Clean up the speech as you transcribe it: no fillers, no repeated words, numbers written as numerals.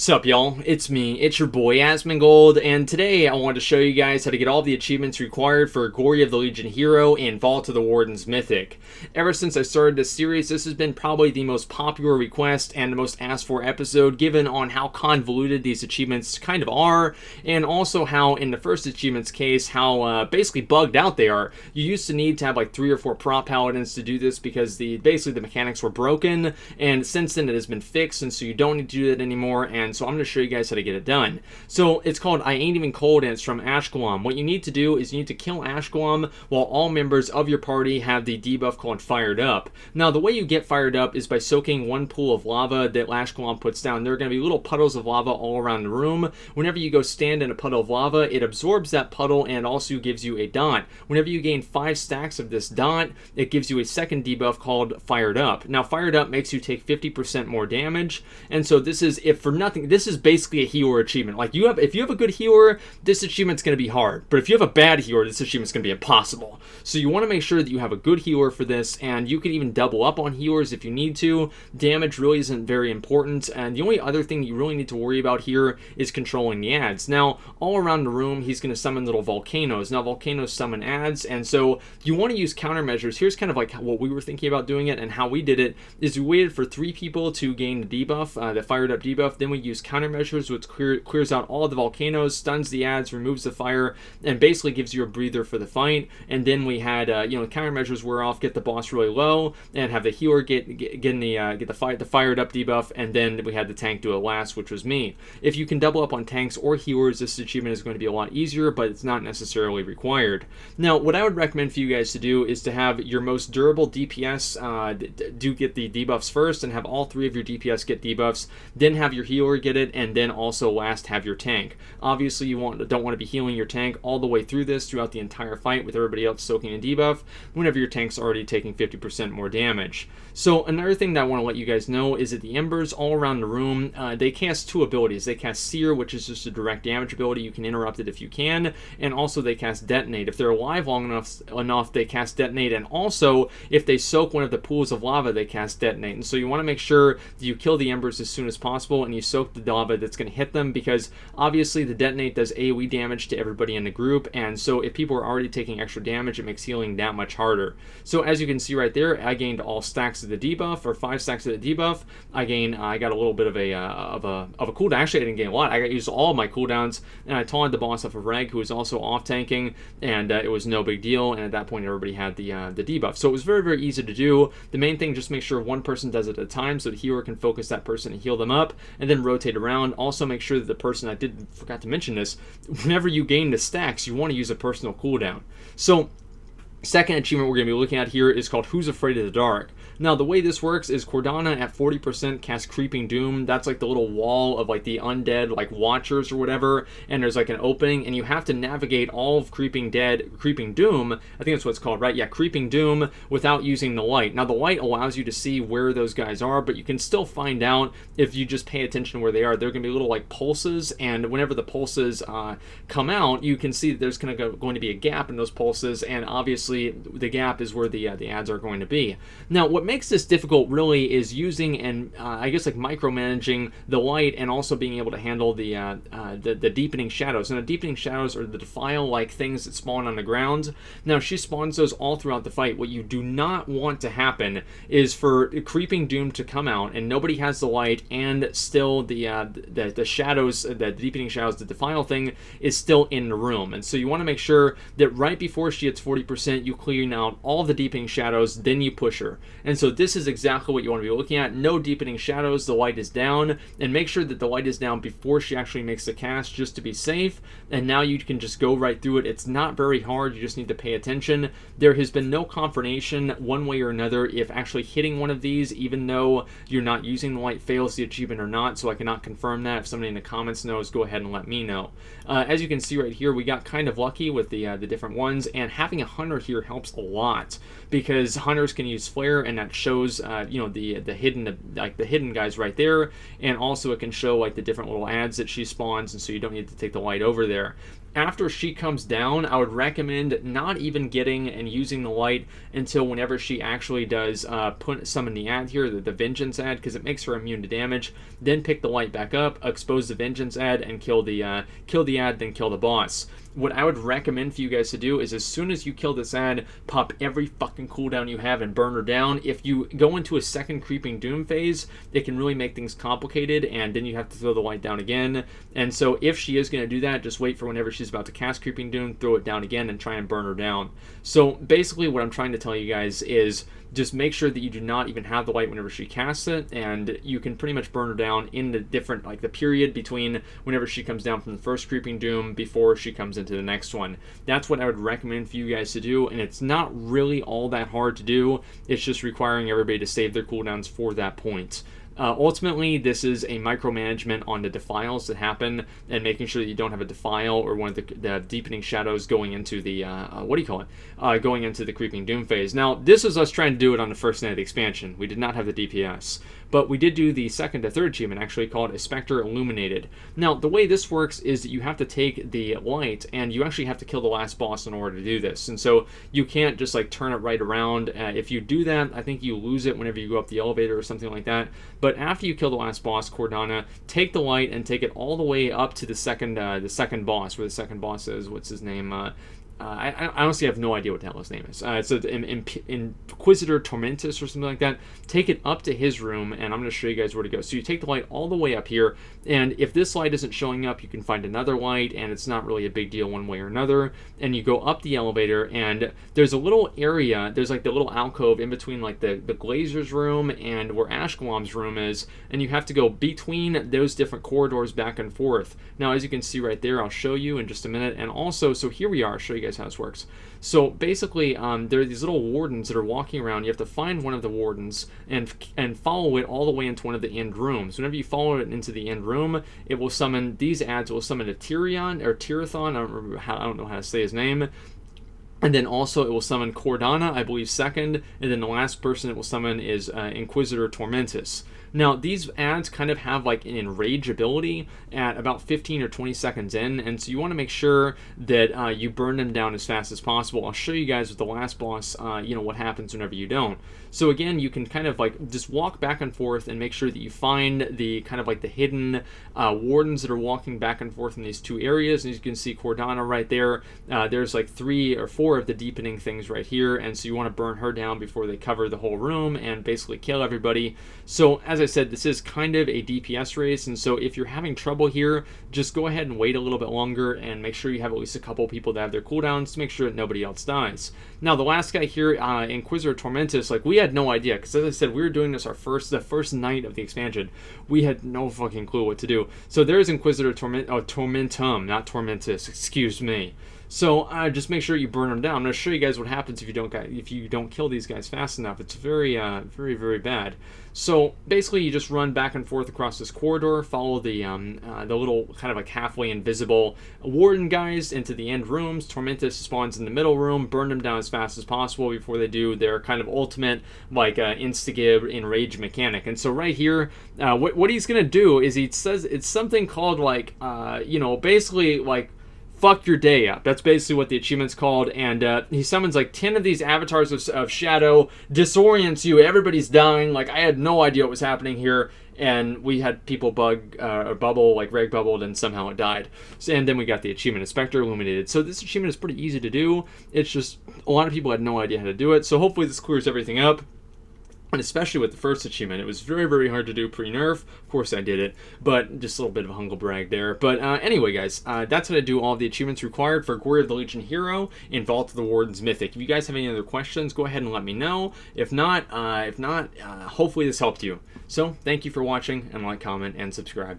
Sup y'all, it's me, it's your boy Asmongold, and today I wanted to show you guys how to get all the achievements required for Glory of the Legion Hero and Vault of the Wardens Mythic. Ever since I started this series, this has been probably the most popular request and the most asked for episode, given on how convoluted these achievements kind of are, and also how in the first achievement's case, how basically bugged out they are. You used to need to have like 3 or 4 prop paladins to do this because basically the mechanics were broken, and since then it has been fixed, and so you don't need to do that anymore, and so I'm going to show you guys how to get it done. So it's called I Ain't Even Cold, and it's from Ashkelon. What you need to do is you need to kill Ashkelon while all members of your party have the debuff called Fired Up. Now the way you get Fired Up is by soaking one pool of lava that Ashkelon puts down. There are going to be little puddles of lava all around the room. Whenever you go stand in a puddle of lava, it absorbs that puddle and also gives you a dot. Whenever you gain 5 stacks of this dot, it gives you a second debuff called Fired Up. Now Fired Up makes you take 50% more damage, and so this is, if for nothing, this is basically a healer achievement. Like if you have a good healer, this achievement's going to be hard. But if you have a bad healer, this achievement's going to be impossible. So you want to make sure that you have a good healer for this, and you can even double up on healers if you need to. Damage really isn't very important, and the only other thing you really need to worry about here is controlling the ads. Now, all around the room, he's going to summon little volcanoes. Now, volcanoes summon ads, and so you want to use countermeasures. Here's kind of like what we were thinking about doing it, and how we did it is we waited for 3 people to gain the debuff, the Fired Up debuff. Then we use countermeasures, which clears out all the volcanoes, stuns the ads, removes the fire, and basically gives you a breather for the fight. And then we had countermeasures wear off, get the boss really low, and have the healer get the Fired Up debuff, and then we had the tank do it last, which was me. If you can double up on tanks or healers, this achievement is going to be a lot easier, but it's not necessarily required. Now, what I would recommend for you guys to do is to have your most durable DPS do get the debuffs first, and have all 3 of your DPS get debuffs, then have your healer get it, and then also last have your tank. Obviously you don't want to be healing your tank all the way through this throughout the entire fight with everybody else soaking a debuff whenever your tank's already taking 50% more damage. So another thing that I want to let you guys know is that the embers all around the room, they cast 2 abilities. They cast Sear, which is just a direct damage ability. You can interrupt it if you can, and also they cast Detonate. If they're alive long enough, they cast Detonate, and also if they soak one of the pools of lava, they cast Detonate. And so you want to make sure that you kill the embers as soon as possible, and you soak the lava that's going to hit them, because obviously the Detonate does AoE damage to everybody in the group, and so if people are already taking extra damage, it makes healing that much harder. So as you can see right there, I gained all stacks of the debuff, or 5 stacks of the debuff. I got a little bit of a cooldown. Actually, I didn't gain a lot. I used all of my cooldowns, and I taunted the boss off of Reg, who was also off tanking, and it was no big deal. And at that point, everybody had the debuff. So it was very, very easy to do. The main thing, just make sure one person does it at a time, so the healer can focus that person and heal them up, and then rotate around. Also, make sure that the person, forgot to mention this, whenever you gain the stacks, you want to use a personal cooldown. So second achievement we're going to be looking at here is called Who's Afraid of the Dark. Now, the way this works is Cordana at 40% casts Creeping Doom. That's like the little wall of like the undead, like watchers or whatever, and there's like an opening, and you have to navigate all of Creeping Doom, I think that's what it's called, right? Yeah, Creeping Doom, without using the light. Now, the light allows you to see where those guys are, but you can still find out if you just pay attention to where they are. They're going to be little like pulses, and whenever the pulses come out, you can see that there's going to be a gap in those pulses, and obviously the gap is where the ads are going to be. Now, what makes this difficult really is using and I guess like micromanaging the light, and also being able to handle the deepening shadows. And the deepening shadows are the defile like things that spawn on the ground. Now, she spawns those all throughout the fight. What you do not want to happen is for Creeping Doom to come out and nobody has the light, and still the shadows, the deepening shadows, the defile thing is still in the room. And so you want to make sure that right before she hits 40%, you clean out all the deepening shadows, then you push her. And so this is exactly what you want to be looking at. No deepening shadows, the light is down, and make sure that the light is down before she actually makes the cast, just to be safe. And now you can just go right through it. It's not very hard, you just need to pay attention. There has been no confirmation one way or another if actually hitting one of these, even though you're not using the light, fails the achievement or not, so I cannot confirm that. If somebody in the comments knows, go ahead and let me know. As you can see right here, we got kind of lucky with the different ones, and having a hunter here helps a lot, because hunters can use flare, and that shows the hidden guys right there, and also it can show like the different little ads that she spawns, and so you don't need to take the light over there. after she comes down, I would recommend not even getting and using the light until whenever she actually does summon the ad here, the Vengeance ad, because it makes her immune to damage. Then pick the light back up, expose the Vengeance ad, and kill the ad, then kill the boss. What I would recommend for you guys to do is, as soon as you kill this ad, pop every fucking cooldown you have and burn her down. If you go into a second Creeping Doom phase, it can really make things complicated, and then you have to throw the light down again. And so if she is going to do that, just wait for whenever she's about to cast Creeping Doom, throw it down again, and try and burn her down. So basically what I'm trying to tell you guys is, just make sure that you do not even have the light whenever she casts it, and you can pretty much burn her down in the different, like the period between whenever she comes down from the first Creeping Doom before she comes into the next one. That's what I would recommend for you guys to do, and it's not really all that hard to do. It's just requiring everybody to save their cooldowns for that point. Ultimately, this is a micromanagement on the defiles that happen, and making sure that you don't have a defile or one of the deepening shadows going into the going into the Creeping Doom phase. Now, this is us trying to do it on the first night of the expansion. We did not have the DPS, but we did do the second to third achievement, actually called a Specter Illuminated. Now, the way this works is that you have to take the light, and you actually have to kill the last boss in order to do this. And so you can't just like turn it right around. If you do that, I think you lose it whenever you go up the elevator or something like that. But after you kill the last boss, Cordana, take the light and take it all the way up to the second boss, where the second boss is. What's his name? I honestly have no idea what the hell his name is. It's an Inquisitor Tormentus or something like that. Take it up to his room, and I'm going to show you guys where to go. So you take the light all the way up here, and if this light isn't showing up, you can find another light, and it's not really a big deal one way or another. And you go up the elevator, and there's a little area, there's like the little alcove in between like the Glazer's room and where Ashkelon's room is, and you have to go between those different corridors back and forth. Now, as you can see right there, I'll show you in just a minute. And also, so here we are, I'll show you guys how this works. So basically, there are these little wardens that are walking around. You have to find one of the wardens and follow it all the way into one of the end rooms. Whenever you follow it into the end room, it will summon these ads. It will summon a Tyrion or Tirathon. I don't know how to say his name. And then also it will summon Cordana, I believe, second. And then the last person it will summon is Inquisitor Tormentus. Now, these ads kind of have like an enrage ability at about 15 or 20 seconds in, and so you want to make sure that you burn them down as fast as possible. I'll show you guys with the last boss, what happens whenever you don't. So again, you can kind of like just walk back and forth and make sure that you find the kind of like the hidden wardens that are walking back and forth in these two areas. And you can see Cordana right there. There's like 3 or 4 of the deepening things right here, and so you want to burn her down before they cover the whole room and basically kill everybody. So as I said, this is kind of a DPS race, and so if you're having trouble here, just go ahead and wait a little bit longer and make sure you have at least a couple people that have their cooldowns to make sure that nobody else dies. Now, the last guy here, Inquisitor Tormentus, like we had no idea, because as I said, we were doing this the first night of the expansion. We had no fucking clue what to do. So there's Inquisitor Tormentum, not Tormentus, excuse me. So just make sure you burn them down. I'm going to show you guys what happens if you don't kill these guys fast enough. It's very, very, very bad. So basically, you just run back and forth across this corridor, follow the little kind of like halfway invisible warden guys into the end rooms. Tormentus spawns in the middle room. Burn them down as fast as possible before they do their kind of ultimate like insta-give enrage mechanic. And so right here, what he's going to do is he says it's something called like basically like fuck your day up. That's basically what the achievement's called. And he summons like 10 of these avatars of shadow, disorients you, everybody's dying. Like, I had no idea what was happening here. And we had people bubble, like reg bubbled, and somehow it died. And then we got the achievement of Specter Illuminated. So this achievement is pretty easy to do. It's just a lot of people had no idea how to do it. So hopefully this clears everything up. And especially with the first achievement, it was very, very hard to do pre-nerf. Of course I did it, but just a little bit of a humble brag there. But anyway, guys, that's how to do all the achievements required for Glory of the Legion Hero in Vault of the Wardens Mythic. If you guys have any other questions, go ahead and let me know. If not, hopefully this helped you. So, thank you for watching, and like, comment, and subscribe.